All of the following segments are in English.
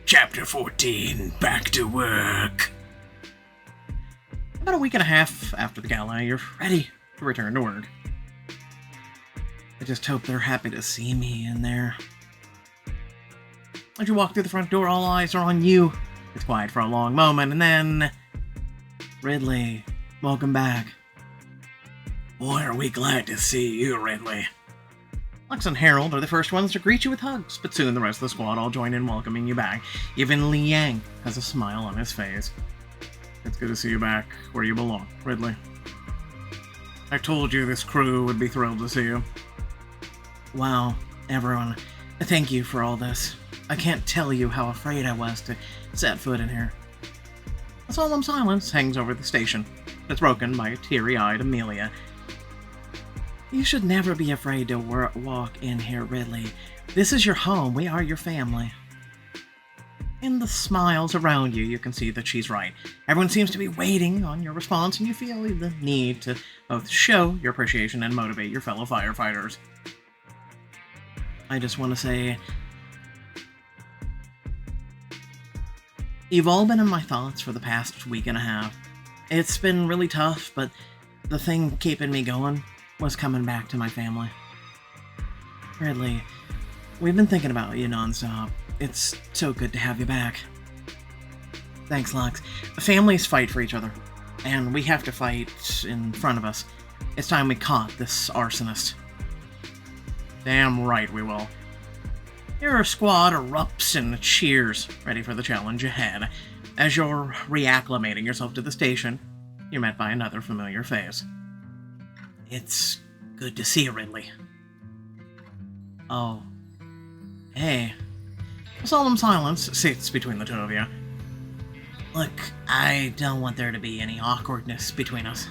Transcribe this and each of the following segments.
Chapter 14, back to work. About a week and a half after the gala, you're ready to return to work. I just hope they're happy to see me in there. As you walk through the front door, all eyes are on you. It's quiet for a long moment, and then... Ridley, welcome back. Boy, are we glad to see you, Ridley. Lux and Harold are the first ones to greet you with hugs, but soon the rest of the squad all join in welcoming you back. Even Liang has a smile on his face. It's good to see you back where you belong, Ridley. I told you this crew would be thrilled to see you. Wow, everyone, thank you for all this. I can't tell you how afraid I was to set foot in here. A solemn silence hangs over the station. It's broken by a teary-eyed Amelia. You should never be afraid to walk in here, Ridley. This is your home. We are your family. In the smiles around you, you can see that she's right. Everyone seems to be waiting on your response, and you feel the need to both show your appreciation and motivate your fellow firefighters. I just want to say, you've all been in my thoughts for the past week and a half. It's been really tough, but the thing keeping me going was coming back to my family. Ridley, we've been thinking about you nonstop. It's so good to have you back. Thanks, Lux. Families fight for each other, and we have to fight in front of us. It's time we caught this arsonist. Damn right we will. Your squad erupts in cheers, ready for the challenge ahead. As you're reacclimating yourself to the station, you're met by another familiar face. It's good to see you, Ridley. Oh. Hey. A solemn silence sits between the two of you. Look, I don't want there to be any awkwardness between us.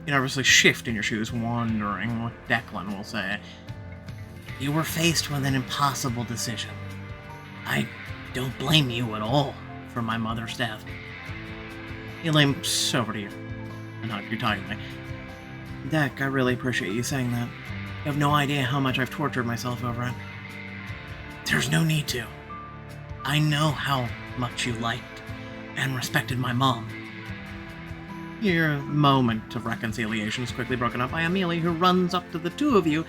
You nervously shift in your shoes, wondering what Declan will say. You were faced with an impossible decision. I don't blame you at all for my mother's death. He limps over to you and hugs you tightly. Deck, I really appreciate you saying that. You have no idea how much I've tortured myself over it. There's no need to. I know how much you liked and respected my mom. Your moment of reconciliation is quickly broken up by Amelia, who runs up to the two of you.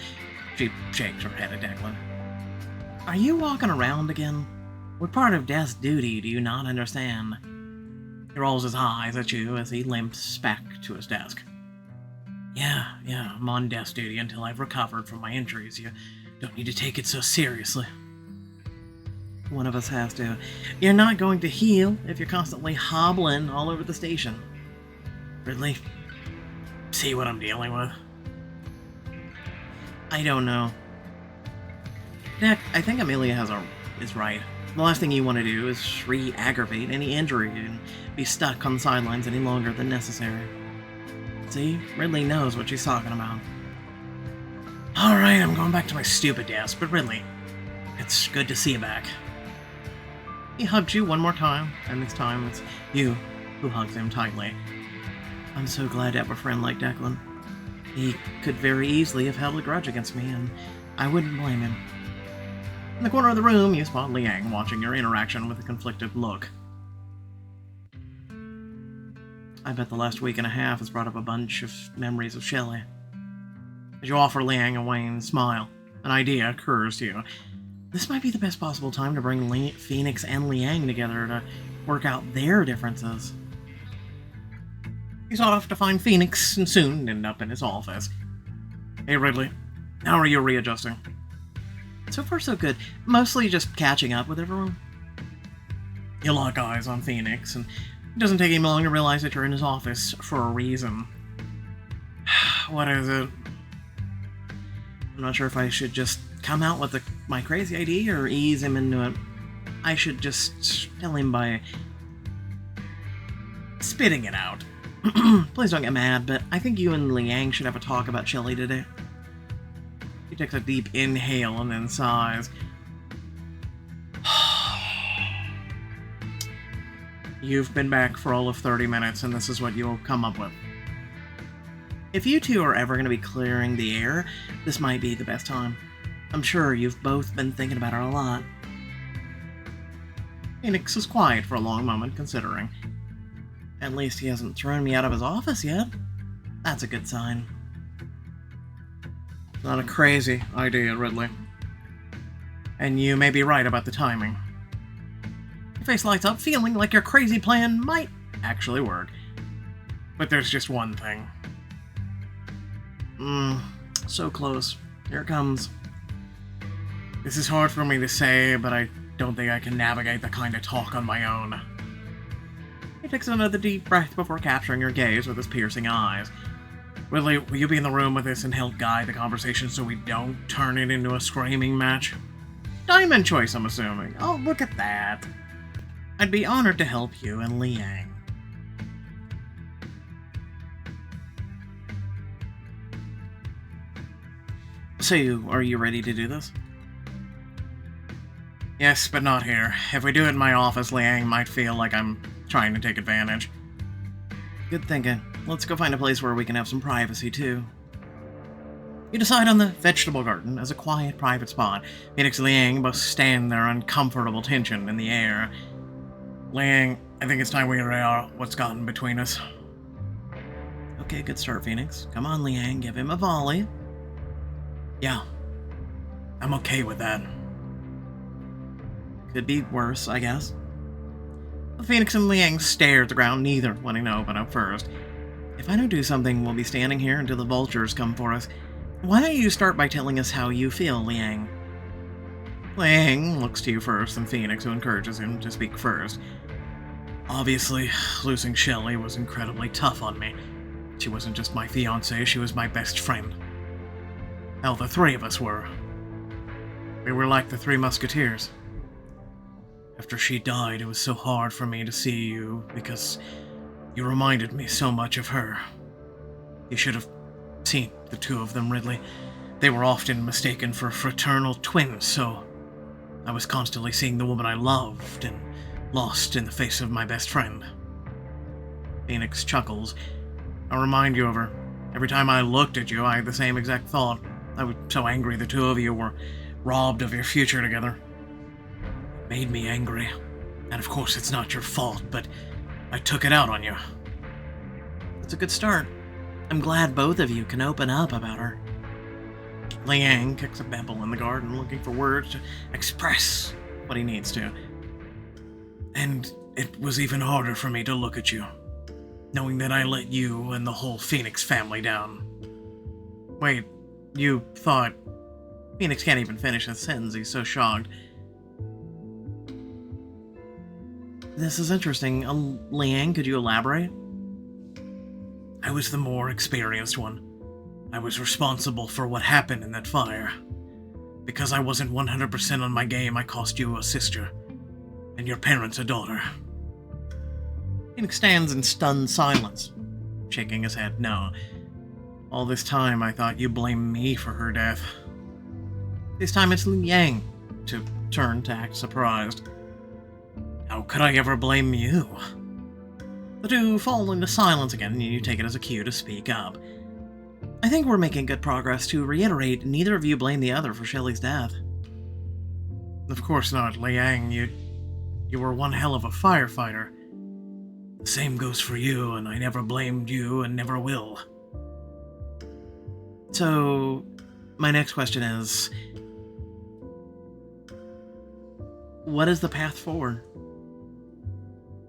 She shakes her head at Declan. Are you walking around again? What part of death's duty do you not understand? He rolls his eyes at you as he limps back to his desk. Yeah, I'm on death's duty until I've recovered from my injuries. You don't need to take it so seriously. One of us has to. You're not going to heal if you're constantly hobbling all over the station. Ridley, see what I'm dealing with? I don't know. Nick, I think Amelia is right. The last thing you want to do is re-aggravate any injury and be stuck on the sidelines any longer than necessary. See, Ridley knows what she's talking about. Alright, I'm going back to my stupid desk, but Ridley, it's good to see you back. He hugs you one more time, and this time it's you who hugs him tightly. I'm so glad to have a friend like Declan. He could very easily have held a grudge against me, and I wouldn't blame him. In the corner of the room, you spot Liang watching your interaction with a conflicted look. I bet the last week and a half has brought up a bunch of memories of Shelley. As you offer Liang a wan smile, an idea occurs to you. This might be the best possible time to bring Phoenix and Liang together to work out their differences. He's off to find Phoenix and soon end up in his office. Hey Ridley, how are you readjusting? So far so good. Mostly just catching up with everyone. You lock eyes on Phoenix, and it doesn't take him long to realize that you're in his office for a reason. What is it? I'm not sure if I should just come out with my crazy idea or ease him into it. I should just tell him by spitting it out. Please don't get mad, but I think you and Liang should have a talk about Shelley today. He takes a deep inhale and then sighs. You've been back for all of 30 minutes, and this is what you'll come up with. If you two are ever going to be clearing the air, this might be the best time. I'm sure you've both been thinking about it a lot. Phoenix is quiet for a long moment, considering. At least he hasn't thrown me out of his office yet. That's a good sign. Not a crazy idea, Ridley. And you may be right about the timing. Your face lights up, feeling like your crazy plan might actually work. But there's just one thing. So close. Here it comes. This is hard for me to say, but I don't think I can navigate the kind of talk on my own. He takes another deep breath before capturing your gaze with his piercing eyes. Ridley, will you be in the room with us and help guide the conversation so we don't turn it into a screaming match? Diamond choice, I'm assuming. Oh, look at that. I'd be honored to help you and Liang. So, are you ready to do this? Yes, but not here. If we do it in my office, Liang might feel like I'm trying to take advantage. Good thinking. Let's go find a place where we can have some privacy, too. You decide on the vegetable garden as a quiet, private spot. Phoenix and Liang both stand there, uncomfortable tension in the air. Liang, I think it's time we figure out what's gotten between us. Okay, good start, Phoenix. Come on, Liang, give him a volley. Yeah, I'm okay with that. Could be worse, I guess. Phoenix and Liang stare at the ground, neither wanting to open up first. If I don't do something, we'll be standing here until the vultures come for us. Why don't you start by telling us how you feel, Liang? Liang looks to you first, then Phoenix, who encourages him to speak first. Obviously, losing Shelley was incredibly tough on me. She wasn't just my fiancée, she was my best friend. Hell, the three of us were. We were like the Three Musketeers. After she died, it was so hard for me to see you, because you reminded me so much of her. You should have seen the two of them, Ridley. They were often mistaken for fraternal twins, so I was constantly seeing the woman I loved and lost in the face of my best friend. Phoenix chuckles. I'll remind you of her. Every time I looked at you, I had the same exact thought. I was so angry the two of you were robbed of your future together. It made me angry. And of course, it's not your fault, but I took it out on you. It's a good start. I'm glad both of you can open up about her. Liang kicks a pebble in the garden, looking for words to express what he needs to. And it was even harder for me to look at you, knowing that I let you and the whole Phoenix family down. Wait, you thought... Phoenix can't even finish his sentence, he's so shocked. This is interesting. Liang, could you elaborate? I was the more experienced one. I was responsible for what happened in that fire. Because I wasn't 100% on my game, I cost you a sister. And your parents a daughter. Phoenix stands in stunned silence, shaking his head no. All this time, I thought you blamed me for her death. This time it's Liang to turn to act surprised. How could I ever blame you? The two fall into silence again, and you take it as a cue to speak up. I think we're making good progress. To reiterate, neither of you blame the other for Shelley's death. Of course not, Liang. You were one hell of a firefighter. The same goes for you, and I never blamed you and never will. So, my next question is... what is the path forward?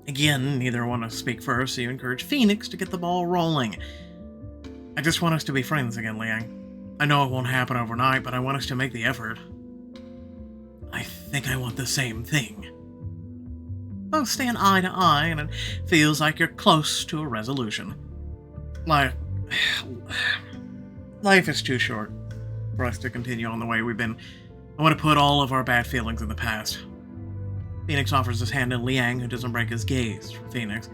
Again, neither want to speak first, so you encourage Phoenix to get the ball rolling. I just want us to be friends again, Liang. I know it won't happen overnight, but I want us to make the effort. I think I want the same thing. Both stand eye to eye, and it feels like you're close to a resolution. Life is too short for us to continue on the way we've been. I want to put all of our bad feelings in the past. Phoenix offers his hand to Liang, who doesn't break his gaze from Phoenix.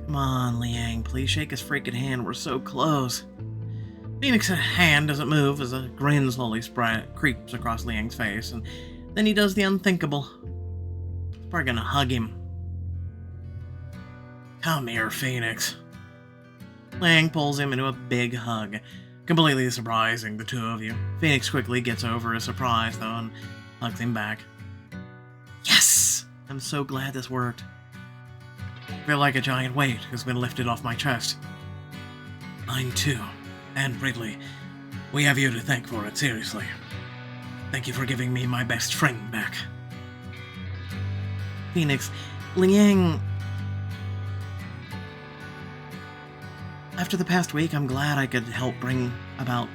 Come on, Liang, please shake his freaking hand, we're so close. Phoenix's hand doesn't move as a grin slowly creeps across Liang's face, and then he does the unthinkable. He's probably gonna hug him. Come here, Phoenix. Liang pulls him into a big hug, completely surprising the two of you. Phoenix quickly gets over his surprise, though, and hugs him back. Yes! I'm so glad this worked. I feel like a giant weight has been lifted off my chest. Mine too. And Ridley, we have you to thank for it, seriously. Thank you for giving me my best friend back. Phoenix, Liang... After the past week, I'm glad I could help bring about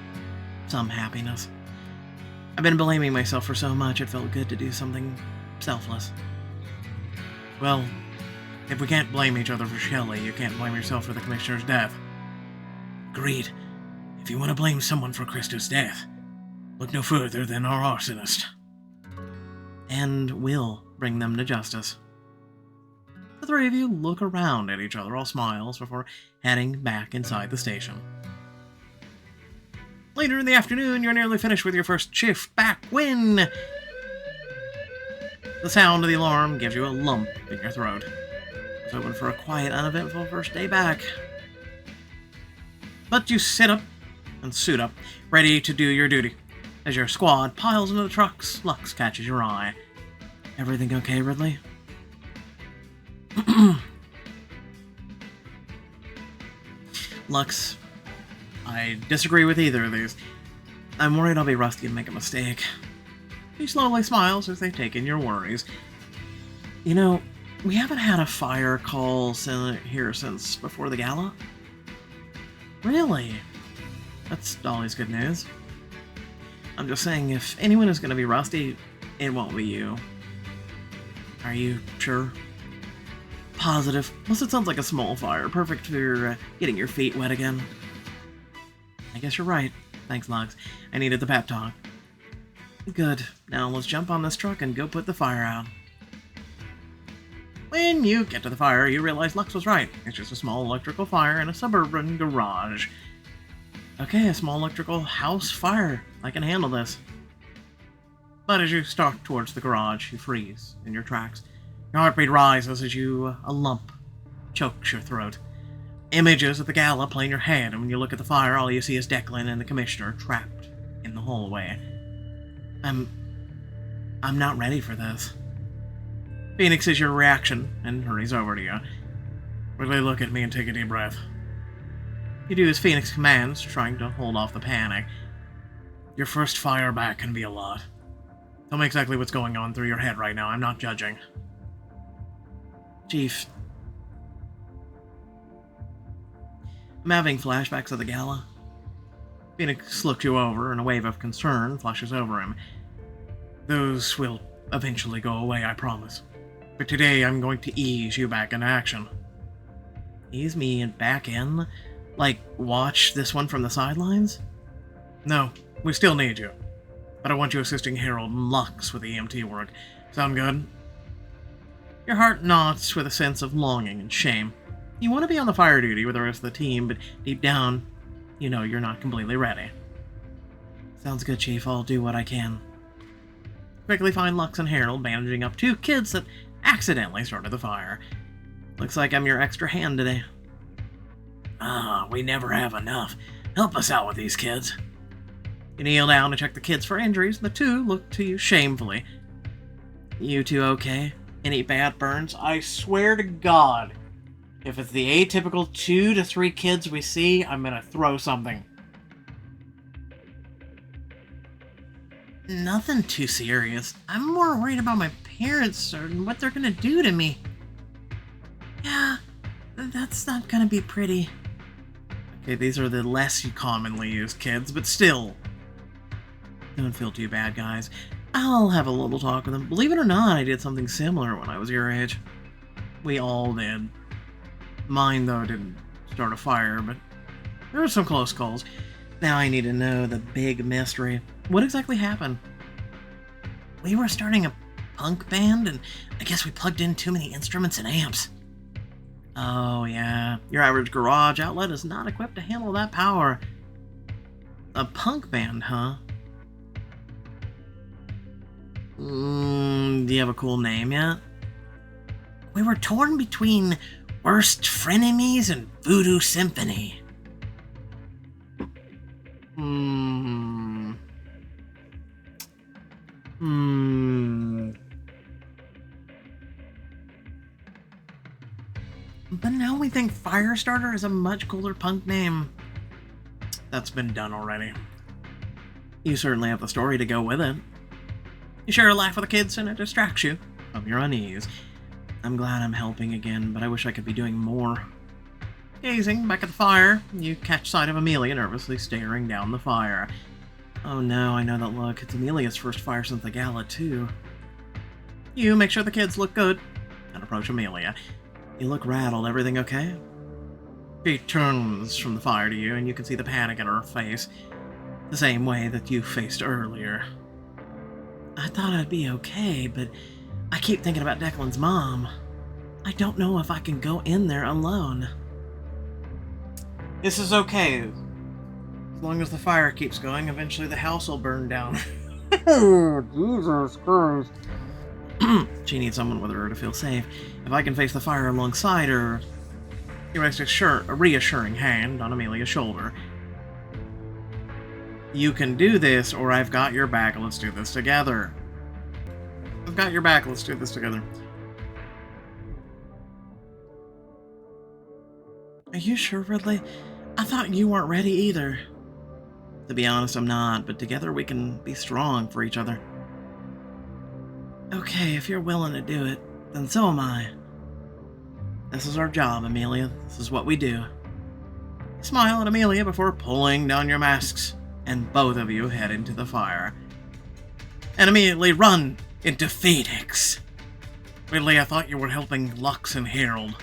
some happiness. I've been blaming myself for so much, it felt good to do something selfless. Well, if we can't blame each other for Shelley, you can't blame yourself for the Commissioner's death. Agreed. If you want to blame someone for Krista's death, look no further than our arsonist. And we'll bring them to justice. The three of you look around at each other, all smiles, before heading back inside the station. Later in the afternoon, you're nearly finished with your first shift back when... The sound of the alarm gives you a lump in your throat. It's open for a quiet, uneventful first day back. But you sit up and suit up, ready to do your duty. As your squad piles into the trucks, Lux catches your eye. Everything okay, Ridley? Lux, I disagree with either of these. I'm worried I'll be rusty and make a mistake. She slowly smiles as they take in your worries. You know, we haven't had a fire call here since before the gala. Really? That's always good news. I'm just saying, if anyone is going to be rusty, it won't be you. Are you sure? Positive. Plus it sounds like a small fire, perfect for getting your feet wet again. I guess you're right. Thanks, Lux. I needed the pep talk. Good. Now let's jump on this truck and go put the fire out. When you get to the fire, you realize Lux was right. It's just a small electrical fire in a suburban garage. Okay, a small electrical house fire. I can handle this. But as you stalk towards the garage, you freeze in your tracks. Your heartbeat rises as a lump chokes your throat. Images of the gala play in your head, and when you look at the fire, all you see is Declan and the Commissioner trapped in the hallway. I'm not ready for this. Phoenix is your reaction, and hurries over to you. Really look at me and take a deep breath. You do as Phoenix commands, trying to hold off the panic. Your first fire back can be a lot. Tell me exactly what's going on through your head right now. I'm not judging. Chief. I'm having flashbacks of the gala. Phoenix looks you over, and a wave of concern flushes over him. Those will eventually go away, I promise. But today I'm going to ease you back into action. Ease me back in? Like, watch this one from the sidelines? No, we still need you. But I want you assisting Harold and Lux with the EMT work. Sound good? Your heart knots with a sense of longing and shame. You want to be on the fire duty with the rest of the team, but deep down, you know you're not completely ready. Sounds good, Chief. I'll do what I can. Quickly find Lux and Harold bandaging up two kids that accidentally started the fire. Looks like I'm your extra hand today. We never have enough. Help us out with these kids. You kneel down to check the kids for injuries, and the two look to you shamefully. You two okay? Any bad burns? I swear to God, if it's the atypical 2 to 3 kids we see, I'm gonna throw something. Nothing too serious. I'm more worried about my parents and what they're gonna do to me. Yeah, that's not gonna be pretty. Okay, these are the less commonly used kids, but still. Don't feel too bad, guys. I'll have a little talk with them. Believe it or not, I did something similar when I was your age. We all did. Mine, though, didn't start a fire, but there were some close calls. Now I need to know the big mystery. What exactly happened? We were starting a punk band, and I guess we plugged in too many instruments and amps. Oh, yeah. Your average garage outlet is not equipped to handle that power. A punk band, huh? Do you have a cool name yet? We were torn between Worst Frenemies and Voodoo Symphony. But now we think Firestarter is a much cooler punk name. That's been done already. You certainly have the story to go with it. You share a laugh with the kids and it distracts you from your unease. I'm glad I'm helping again, but I wish I could be doing more. Gazing back at the fire, you catch sight of Amelia nervously staring down the fire. Oh no, I know that look. It's Amelia's first fire since the Gala, too. You make sure the kids look good and approach Amelia. You look rattled. Everything okay? She turns from the fire to you, and you can see the panic in her face. The same way that you faced earlier. I thought I'd be okay, but I keep thinking about Declan's mom. I don't know if I can go in there alone. This is okay. As long as the fire keeps going, eventually the house will burn down. Oh, Jesus Christ. She needs someone with her to feel safe. If I can face the fire alongside her... He rests a reassuring hand on Amelia's shoulder. You can do this, or I've got your back. Let's do this together. I've got your back. Let's do this together. Are you sure, Ridley? I thought you weren't ready either. To be honest, I'm not, but together we can be strong for each other. Okay, if you're willing to do it, then so am I. This is our job, Amelia. This is what we do. Smile at Amelia before pulling down your masks, and both of you head into the fire. And immediately run into Phoenix. Ridley, I thought you were helping Lux and Harold.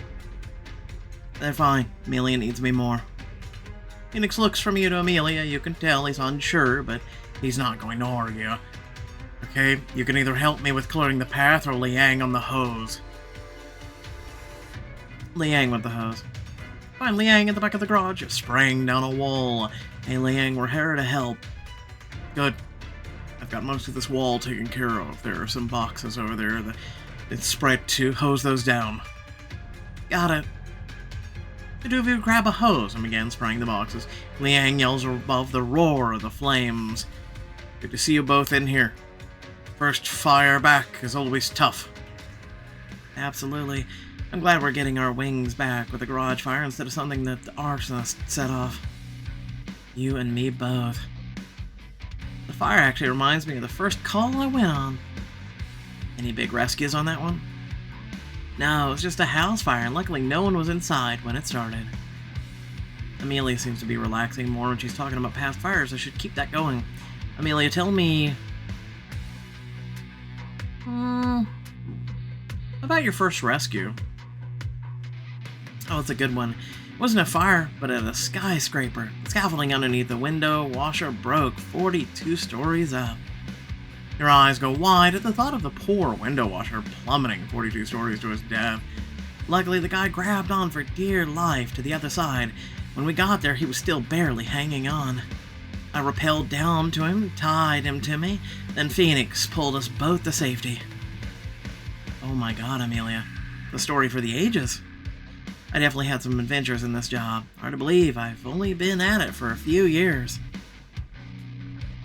They're fine. Amelia needs me more. Phoenix looks from you to Amelia. You can tell he's unsure, but he's not going to argue. Okay, you can either help me with clearing the path or Liang on the hose. Liang with the hose. Find Liang at the back of the garage, spraying down a wall. Hey Liang, we're here to help. Good. I've got most of this wall taken care of. There are some boxes over there that it's spread to hose those down. Got it. The two of you grab a hose and begin spraying the boxes. Liang yells above the roar of the flames. Good to see you both in here. First fire back is always tough. Absolutely. I'm glad we're getting our wings back with a garage fire instead of something that the arsonist set off. You and me both. The fire actually reminds me of the first call I went on. Any big rescues on that one? No, it was just a house fire, and luckily no one was inside when it started. Amelia seems to be relaxing more when she's talking about past fires. I should keep that going. Amelia, tell me... about your first rescue. Oh, it's a good one. It wasn't a fire, but at a skyscraper. The scaffolding underneath the window washer broke 42 stories up. Your eyes go wide at the thought of the poor window washer plummeting 42 stories to his death. Luckily, the guy grabbed on for dear life to the other side. When we got there, he was still barely hanging on. I rappelled down to him, tied him to me, then Phoenix pulled us both to safety. Oh my god, Amelia. The story for the ages. I definitely had some adventures in this job. Hard to believe, I've only been at it for a few years.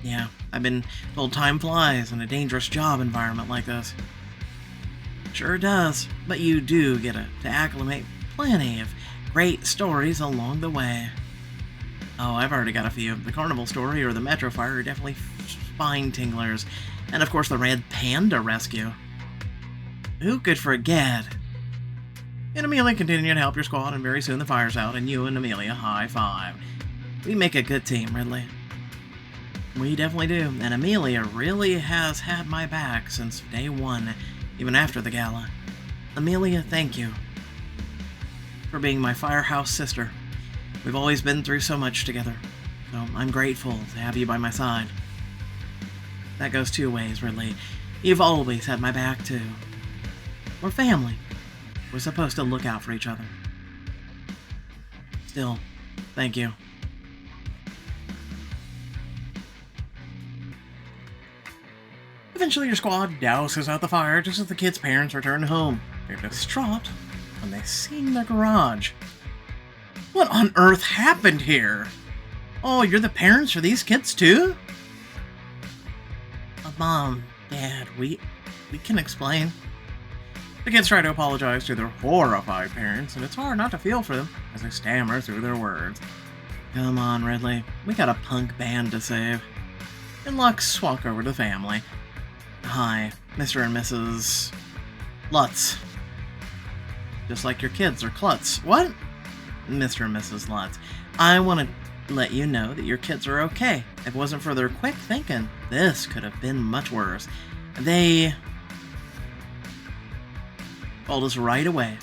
Yeah, I've been told time flies in a dangerous job environment like this. Sure does, but you do get to acclimate plenty of great stories along the way. Oh, I've already got a few. The carnival story or the metro fire are definitely spine tinglers. And of course the red panda rescue. Who could forget? And Amelia continued to help your squad, and very soon the fire's out, and you and Amelia high five. We make a good team, Ridley. We definitely do, and Amelia really has had my back since day one, even after the gala. Amelia, thank you for being my firehouse sister. We've always been through so much together, so I'm grateful to have you by my side. That goes two ways, Ridley. You've always had my back, too. We're family. We're supposed to look out for each other. Still, thank you. Eventually your squad douses out the fire just as the kids' parents return home. They're distraught when they see the garage. What on earth happened here? Oh, you're the parents for these kids too? Mom, Dad, we can explain. The kids try to apologize to their horrified parents, and it's hard not to feel for them as they stammer through their words. Come on, Ridley. We got a punk band to save. And Lux walk over to the family. Hi, Mr. and Mrs. Lutz. Just like your kids are Klutz. What? Mr. and Mrs. Lutz. I want to let you know that your kids are okay. If it wasn't for their quick thinking, this could have been much worse. They told us right away.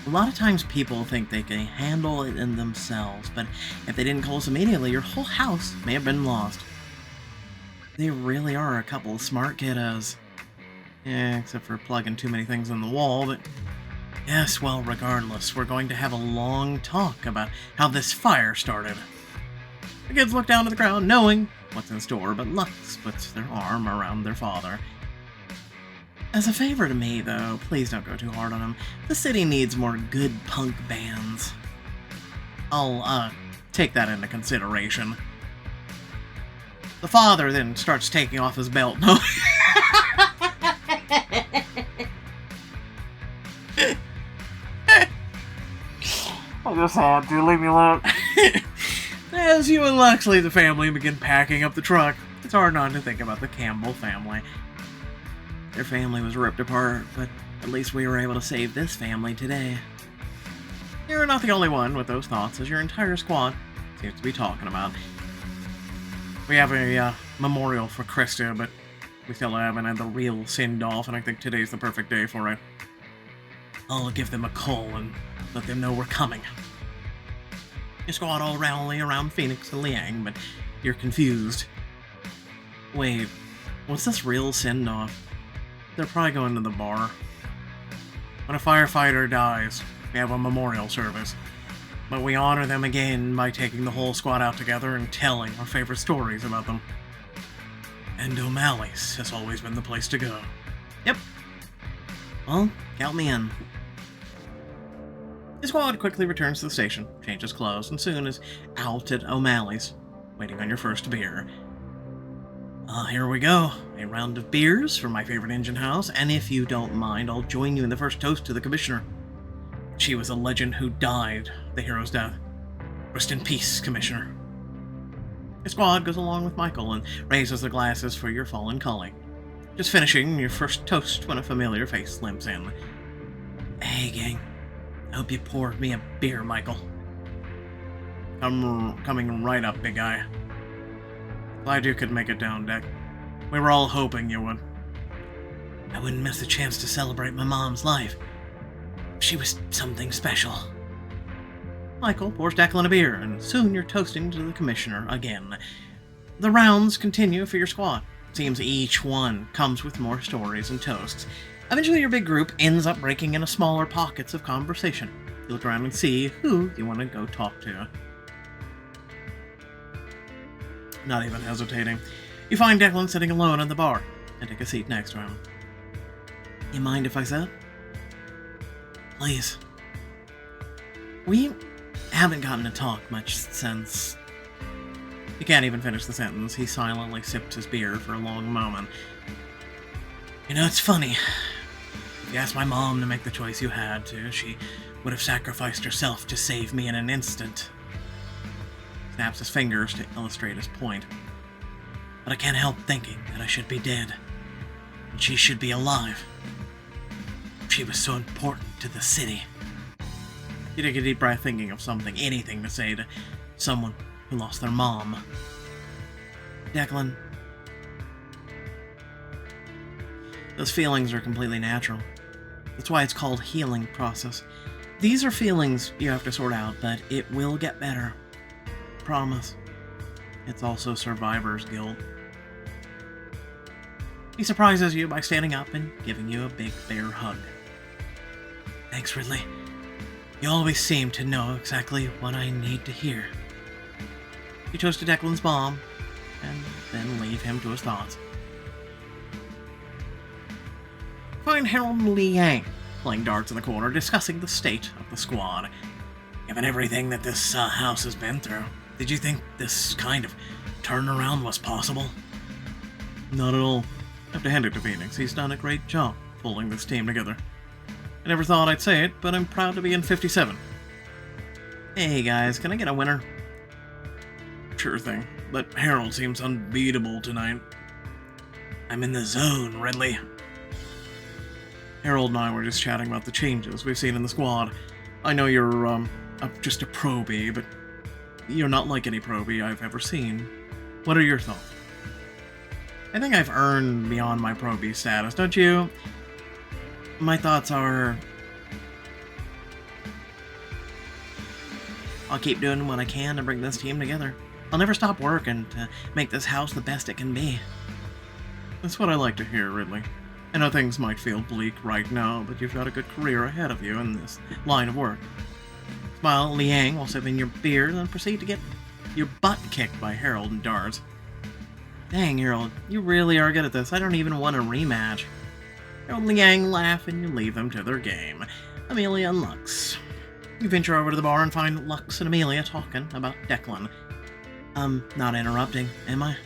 A lot of times people think they can handle it in themselves, but if they didn't call us immediately, your whole house may have been lost. They really are a couple of smart kiddos. Yeah, except for plugging too many things in the wall, but yes, well, regardless, we're going to have a long talk about how this fire started. The kids look down at the ground, knowing what's in store, but Lux puts their arm around their father. As a favor to me, though, please don't go too hard on him. The city needs more good punk bands. I'll, take that into consideration. The father then starts taking off his belt. No. I just had to. Leave me alone. As you and Lux leave the family and begin packing up the truck, it's hard not to think about the Campbell family. Their family was ripped apart, but at least we were able to save this family today. You're not the only one with those thoughts, as your entire squad seems to be talking about. We have a memorial for Krista, but we still haven't had the real send-off, and I think today's the perfect day for it. I'll give them a call and let them know we're coming. Your squad all rally around Phoenix and Liang, but you're confused. Wait, what's this real send-off? They're probably going to the bar. When a firefighter dies, we have a memorial service. But we honor them again by taking the whole squad out together and telling our favorite stories about them. And O'Malley's has always been the place to go. Yep. Well, count me in. The squad quickly returns to the station, changes clothes, and soon is out at O'Malley's, waiting on your first beer. Here we go. A round of beers from my favorite engine house, and if you don't mind, I'll join you in the first toast to the Commissioner. She was a legend who died the hero's death. Rest in peace, Commissioner. Your squad goes along with Michael and raises their glasses for your fallen colleague. Just finishing your first toast when a familiar face limps in. Hey, gang. I hope you poured me a beer, Michael. Coming right up, big guy. Glad you could make it down deck. We were all hoping you would. I wouldn't miss the chance to celebrate my mom's life. She was something special. Michael pours Declan a beer, and soon you're toasting to the Commissioner again. The rounds continue for your squad. It seems each one comes with more stories and toasts. Eventually your big group ends up breaking into smaller pockets of conversation. You look around and see who you want to go talk to. Not even hesitating. You find Declan sitting alone at the bar, and take a seat next to him. You mind if I sit? Please. We haven't gotten to talk much since... He can't even finish the sentence. He silently sipped his beer for a long moment. You know, it's funny. If you asked my mom to make the choice you had to, she would have sacrificed herself to save me in an instant. Snaps his fingers to illustrate his point. But I can't help thinking that I should be dead, and she should be alive. She was so important to the city. You take a deep breath, thinking of something, anything to say to someone who lost their mom. Declan, those feelings are completely natural. That's why it's called healing process. These are feelings you have to sort out, but it will get better. Promise. It's also survivor's guilt. He surprises you by standing up and giving you a big bear hug. Thanks, Ridley. You always seem to know exactly what I need to hear. You toast to Declan's mom, and then leave him to his thoughts. Find Harold and Liang playing darts in the corner, discussing the state of the squad. Given everything that this house has been through, did you think this kind of turnaround was possible? Not at all. I have to hand it to Phoenix. He's done a great job pulling this team together. I never thought I'd say it, but I'm proud to be in 57. Hey guys, can I get a winner? Sure thing, but Harold seems unbeatable tonight. I'm in the zone, Ridley. Harold and I were just chatting about the changes we've seen in the squad. I know you're, just a probie, but you're not like any probie I've ever seen. What are your thoughts? I think I've earned beyond my probie status, don't you? My thoughts are... I'll keep doing what I can to bring this team together. I'll never stop working to make this house the best it can be. That's what I like to hear, Ridley. I know things might feel bleak right now, but you've got a good career ahead of you in this line of work. Smile at Liang while sipping your beer, then proceed to get your butt kicked by Harold and darts. Dang, Harold, you really are good at this. I don't even want a rematch. Harold and Liang laugh and you leave them to their game. Amelia and Lux. You venture over to the bar and find Lux and Amelia talking about Declan. Not interrupting, am I?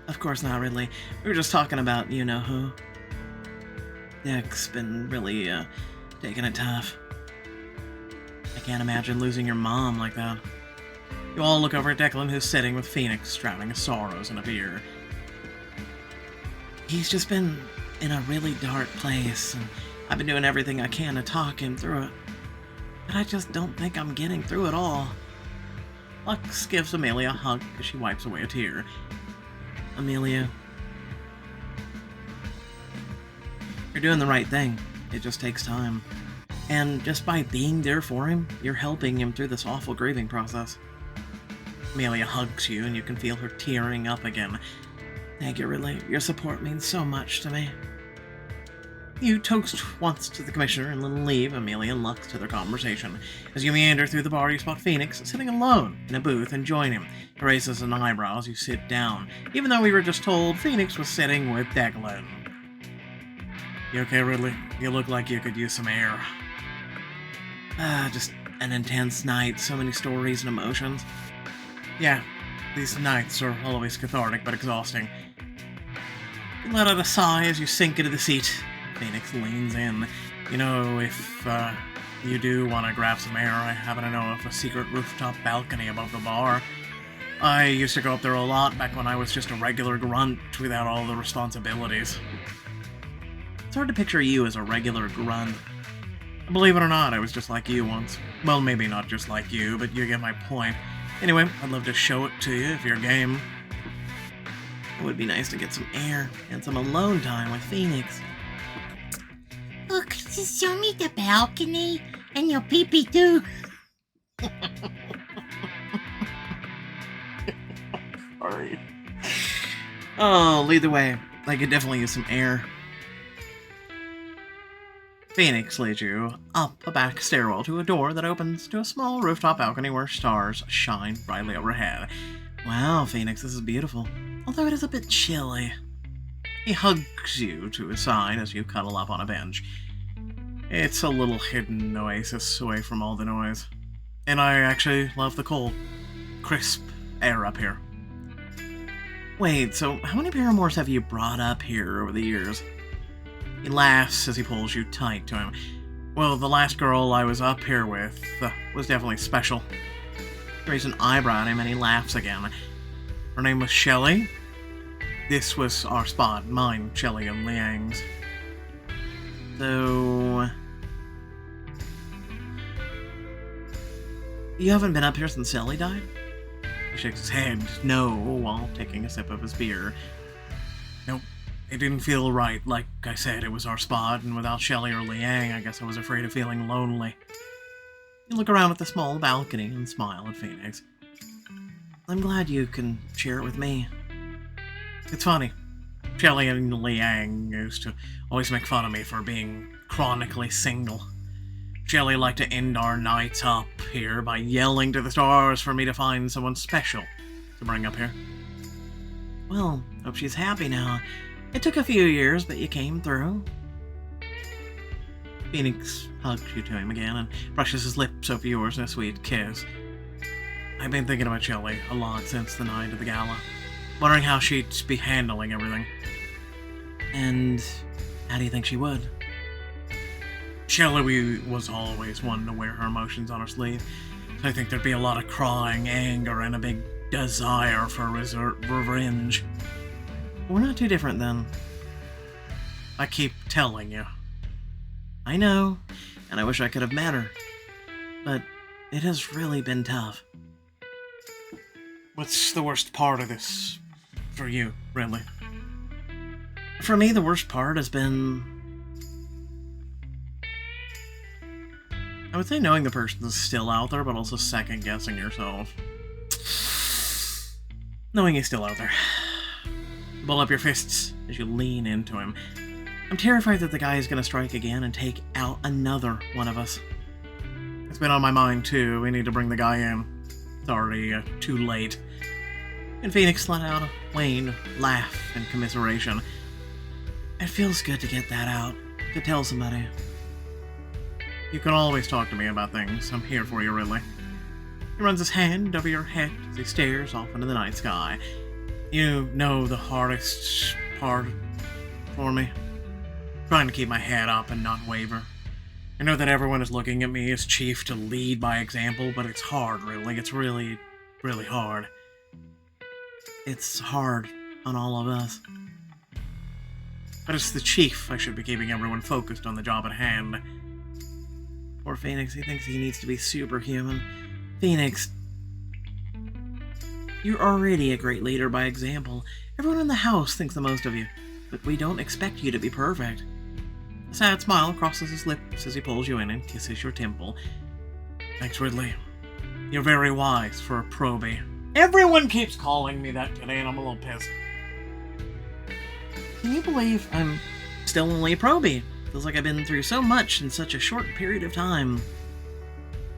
Of course not, Ridley. We were just talking about you-know-who. Dec's been really, taking it tough. I can't imagine losing your mom like that. You all look over at Declan, who's sitting with Phoenix, drowning his sorrows in a beer. He's just been in a really dark place, and I've been doing everything I can to talk him through it. But I just don't think I'm getting through it all. Lux gives Amelia a hug as she wipes away a tear. Amelia, you're doing the right thing. It just takes time. And just by being there for him, you're helping him through this awful grieving process. Amelia hugs you and you can feel her tearing up again. Thank you, Ridley. Your support means so much to me. You toast once to the commissioner and then leave Amelia and Lux to their conversation. As you meander through the bar, you spot Phoenix sitting alone in a booth and join him. He raises an eyebrow as you sit down, even though we were just told Phoenix was sitting with Declan. You okay, Ridley? You look like you could use some air. Just an intense night, so many stories and emotions. Yeah, these nights are always cathartic but exhausting. You let out a sigh as you sink into the seat. Phoenix leans in. You know, if you do want to grab some air, I happen to know of a secret rooftop balcony above the bar. I used to go up there a lot back when I was just a regular grunt without all the responsibilities. It's hard to picture you as a regular grunt. Believe it or not, I was just like you once. Well, maybe not just like you, but you get my point. Anyway, I'd love to show it to you if you're game. It would be nice to get some air and some alone time with Phoenix. Oh, could you show me the balcony? And your pee-pee too? Sorry. Oh, lead the way. I could definitely use some air. Phoenix leads you up a back stairwell to a door that opens to a small rooftop balcony where stars shine brightly overhead. Wow, Phoenix, this is beautiful. Although it is a bit chilly. He hugs you to his side as you cuddle up on a bench. It's a little hidden oasis away from all the noise. And I actually love the cold, crisp air up here. Wait, so how many paramours have you brought up here over the years? He laughs as he pulls you tight to him. Well, the last girl I was up here with was definitely special. He raises an eyebrow at him and he laughs again. Her name was Shelley. This was our spot, mine, Shelley and Liang's. So... You haven't been up here since Shelley died? He shakes his head, no, while taking a sip of his beer. Nope, it didn't feel right. Like I said, it was our spot, and without Shelley or Liang, I guess I was afraid of feeling lonely. You look around at the small balcony and smile at Phoenix. I'm glad you can share it with me. It's funny. Shelley and Liang used to always make fun of me for being chronically single. Shelley liked to end our nights up here by yelling to the stars for me to find someone special to bring up here. Well, hope she's happy now. It took a few years, but you came through. Phoenix hugs you to him again and brushes his lips over yours in a sweet kiss. I've been thinking about Shelley a lot since the night of the gala, wondering how she'd be handling everything. And how do you think she would? Shelly was always one to wear her emotions on her sleeve. So I think there'd be a lot of crying, anger, and a big desire for revenge. We're not too different then. I keep telling you. I know, and I wish I could have met her. But it has really been tough. What's the worst part of this for you, really? For me, the worst part has been... I would say knowing the person is still out there, but also second-guessing yourself. Knowing he's still out there. Ball up your fists as you lean into him. I'm terrified that the guy is going to strike again and take out another one of us. It's been on my mind, too. We need to bring the guy in. It's already too late. And Phoenix let out a waned laugh in commiseration. It feels good to get that out, to tell somebody. You can always talk to me about things. I'm here for you, really. He runs his hand over your head as he stares off into the night sky. You know the hardest part for me. Trying to keep my head up and not waver. I know that everyone is looking at me as chief to lead by example, but it's hard, really. It's really, really hard. It's hard on all of us. But it's the chief I should be keeping everyone focused on the job at hand. Poor Phoenix, he thinks he needs to be superhuman. Phoenix, you're already a great leader by example. Everyone in the house thinks the most of you, but we don't expect you to be perfect. A sad smile crosses his lips as he pulls you in and kisses your temple. Thanks, Ridley. You're very wise for a probie. Everyone keeps calling me that today, and I'm a little pissed. Can you believe I'm still only a probie? Feels like I've been through so much in such a short period of time.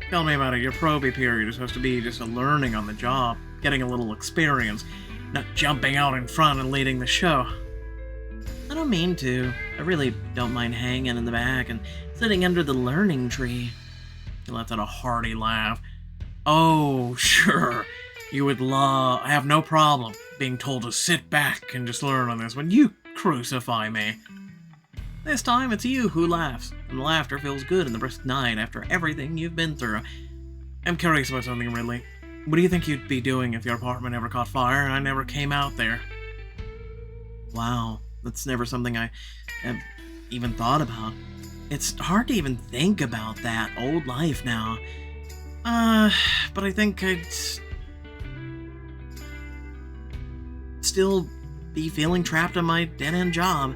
Tell me about it. Your probie period is supposed to be just a learning on the job, getting a little experience, not jumping out in front and leading the show. I don't mean to. I really don't mind hanging in the back and sitting under the learning tree. He lets out a hearty laugh. Oh, sure. You would I have no problem being told to sit back and just learn on this when you crucify me. This time it's you who laughs, and the laughter feels good in the brisk night after everything you've been through. I'm curious about something, Ridley. What do you think you'd be doing if your apartment ever caught fire and I never came out there? Wow, that's never something I have even thought about. It's hard to even think about that old life now. But I think I'd still be feeling trapped in my dead-end job.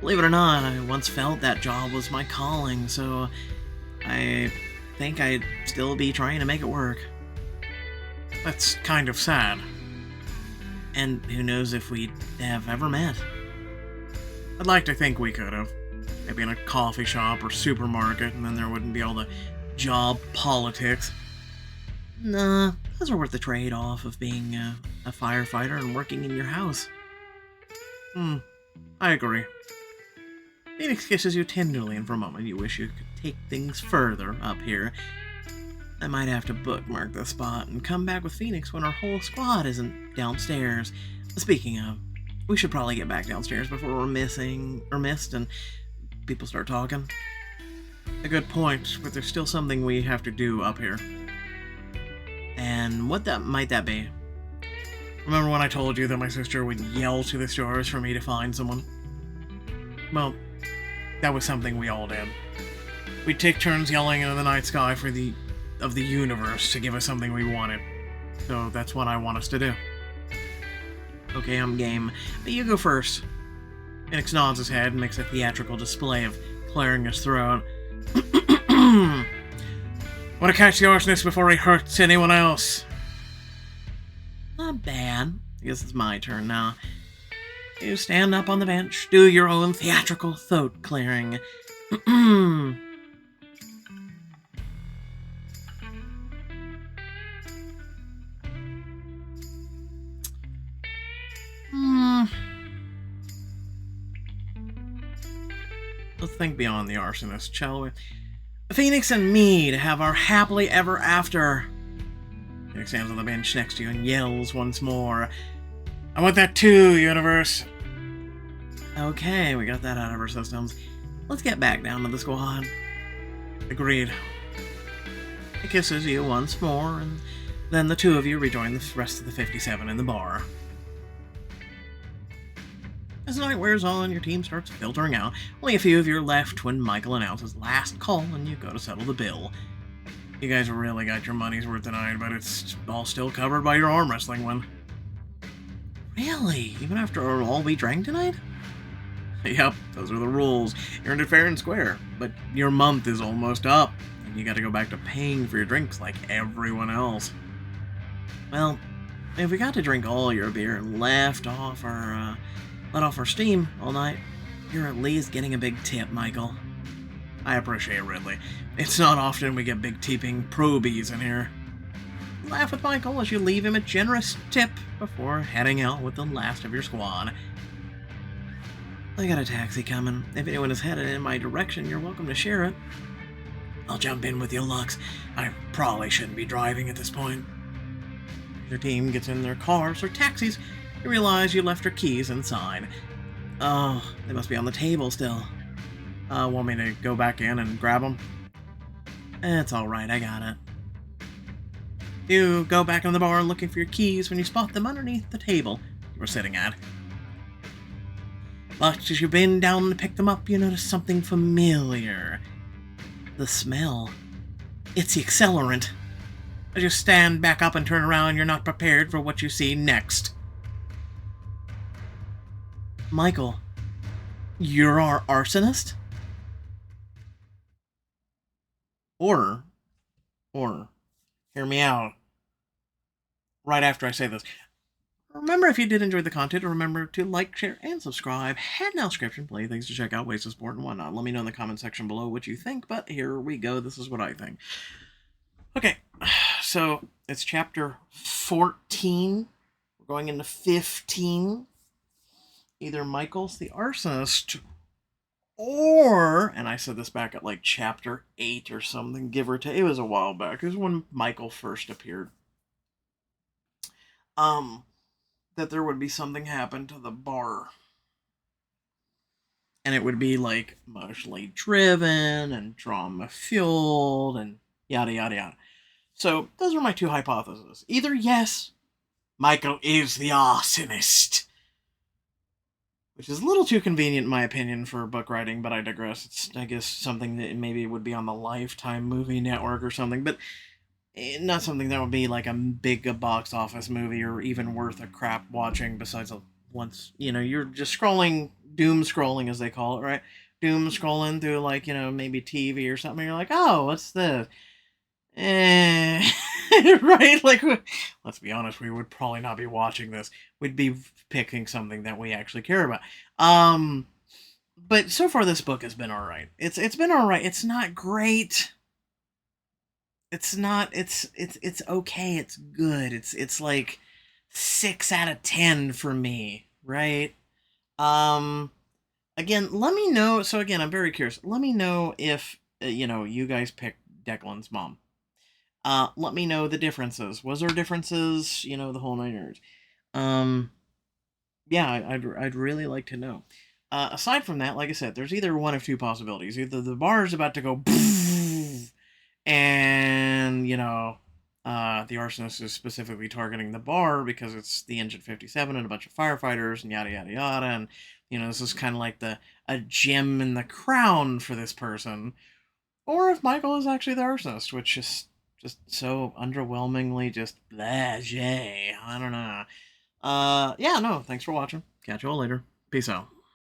Believe it or not, I once felt that job was my calling, so I think I'd still be trying to make it work. That's kind of sad. And who knows if we'd have ever met. I'd like to think we could have. Maybe in a coffee shop or supermarket, and then there wouldn't be all the job politics. Nah, those are worth the trade-off of being a firefighter and working in your house. I agree. Phoenix kisses you tenderly, and for a moment you wish you could take things further up here. I might have to bookmark the spot and come back with Phoenix when our whole squad isn't downstairs. Speaking of, we should probably get back downstairs before we're missed and people start talking. A good point, but there's still something we have to do up here. And what might that be? Remember when I told you that my sister would yell to the stars for me to find someone? Well, that was something we all did. We'd take turns yelling into the night sky for the universe to give us something we wanted. So that's what I want us to do. Okay, I'm game. But you go first. Phoenix nods his head and makes a theatrical display of clearing his throat. Want to catch the arsonist before he hurts anyone else? Not bad. I guess it's my turn now. You stand up on the bench, do your own theatrical throat clearing. Let's think beyond the arsonist, shall we? Phoenix and me to have our happily ever after. Phoenix stands on the bench next to you and yells once more. I want that too, universe. Okay, we got that out of our systems. Let's get back down to the squad. Agreed. He kisses you once more, and then the two of you rejoin the rest of the 57 in the bar. As the night wears on, your team starts filtering out. Only a few of you are left when Michael announces last call and you go to settle the bill. You guys really got your money's worth tonight, but it's all still covered by your arm wrestling one. Really? Even after all we drank tonight? Yep, those are the rules. You earned it fair and square, but your month is almost up, and you gotta go back to paying for your drinks like everyone else. Well, if we got to drink all your beer and let off our steam all night, you're at least getting a big tip, Michael. I appreciate it, Ridley. It's not often we get big tipping probies in here. Laugh with Michael as you leave him a generous tip before heading out with the last of your squad. I got a taxi coming. If anyone is headed in my direction, you're welcome to share it. I'll jump in with you, Lux. I probably shouldn't be driving at this point. Your team gets in their cars or taxis. You realize you left your keys inside. Oh, they must be on the table still. Want me to go back in and grab them? It's alright, I got it. You go back in the bar looking for your keys when you spot them underneath the table you were sitting at. But as you bend down to pick them up, you notice something familiar. The smell. It's the accelerant. As you stand back up and turn around, you're not prepared for what you see next. Michael, you're our arsonist? Or, hear me out. Right after I say this. Remember, if you did enjoy the content, remember to like, share, and subscribe. Head now, description, play things to check out, ways to support, and whatnot. Let me know in the comment section below what you think, but here we go. This is what I think. Okay, so it's chapter 14. We're going into 15. Either Michael's the arsonist, or, and I said this back at like chapter 8 or something, give or take. It was a while back. It was when Michael first appeared. That there would be something happen to the bar. And it would be like emotionally driven and drama fueled and yada yada yada. So those are my two hypotheses. Either yes, Michael is the arsonist, which is a little too convenient in my opinion for book writing, but I digress. It's, I guess, something that maybe would be on the Lifetime movie network or something, but not something that would be like a big box office movie or even worth a crap watching besides once, you're just scrolling, doom scrolling as they call it, right? Doom scrolling through like, maybe TV or something. You're like, oh, what's this? Right? Like, let's be honest, we would probably not be watching this. We'd be picking something that we actually care about. But so far this book has been all right. It's been all right. It's not great. It's not, it's okay, it's good. It's like 6 out of 10 for me, right? Again, let me know, so again, I'm very curious. Let me know if, you guys picked Declan's mom. Let me know the differences. Was there differences, the whole 9 yards? Yeah, I'd really like to know. Aside from that, like I said, there's either one of two possibilities. Either the bar is about to go and, the arsonist is specifically targeting the bar because it's the Engine 57 and a bunch of firefighters and yada, yada, yada. And, this is kind of like a gem in the crown for this person. Or if Michael is actually the arsonist, which is just so underwhelmingly just blasé. I don't know. Yeah, no, thanks for watching. Catch you all later. Peace out.